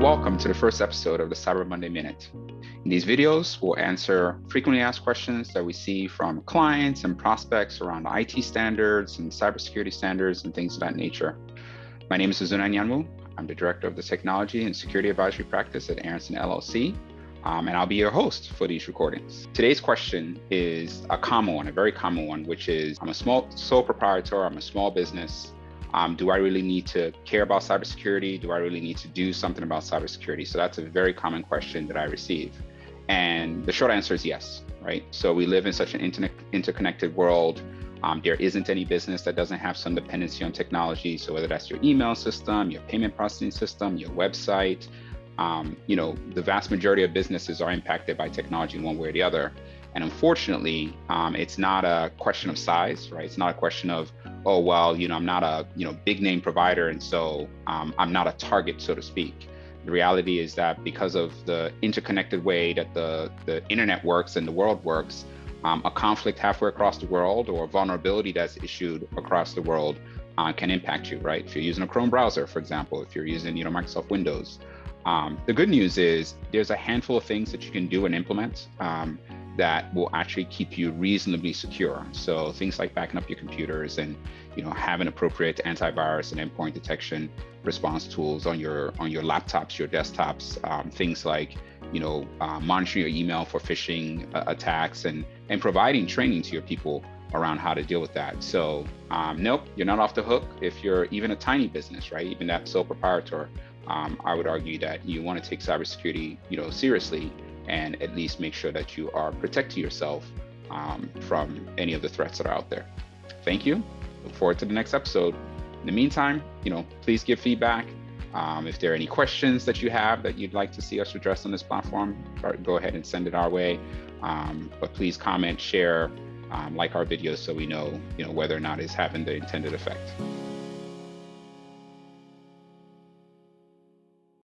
Welcome to the first episode of the Cyber Monday Minute. In these videos, we'll answer frequently asked questions that we see from clients and prospects around IT standards and cybersecurity standards and things of that nature. My name is Suzunan Yanwu. I'm the director of the Technology and Security Advisory Practice at Aronson LLC, and I'll be your host for these recordings. Today's question is a common one, a very common one, which is, I'm a sole proprietor, I'm a small business. Do I really need to care about cybersecurity? Do I really need to do something about cybersecurity? So that's a very common question that I receive. And the short answer is yes, right? So we live in such an interconnected world. There isn't any business that doesn't have some dependency on technology. So whether that's your email system, your payment processing system, your website, the vast majority of businesses are impacted by technology in one way or the other. And unfortunately, it's not a question of size, right? It's not a question of, oh, well, I'm not a big name provider, and so I'm not a target, so to speak. The reality is that because of the interconnected way that the internet works and the world works, a conflict halfway across the world or a vulnerability that's issued across the world can impact you, right? If you're using a Chrome browser, for example, if you're using Microsoft Windows. The good news is there's a handful of things that you can do and implement that will actually keep you reasonably secure. So things like backing up your computers and having appropriate antivirus and endpoint detection response tools on your laptops, your desktops, things like monitoring your email for phishing attacks and providing training to your people around how to deal with that. So nope, you're not off the hook if you're even a tiny business, right? Even that sole proprietor. I would argue that you want to take cybersecurity seriously and at least make sure that you are protecting yourself from any of the threats that are out there. Thank you. Look forward to the next episode. In the meantime, please give feedback. If there are any questions that you have that you'd like to see us address on this platform, go ahead and send it our way. But please comment, share, like our videos so we know, whether or not it's having the intended effect.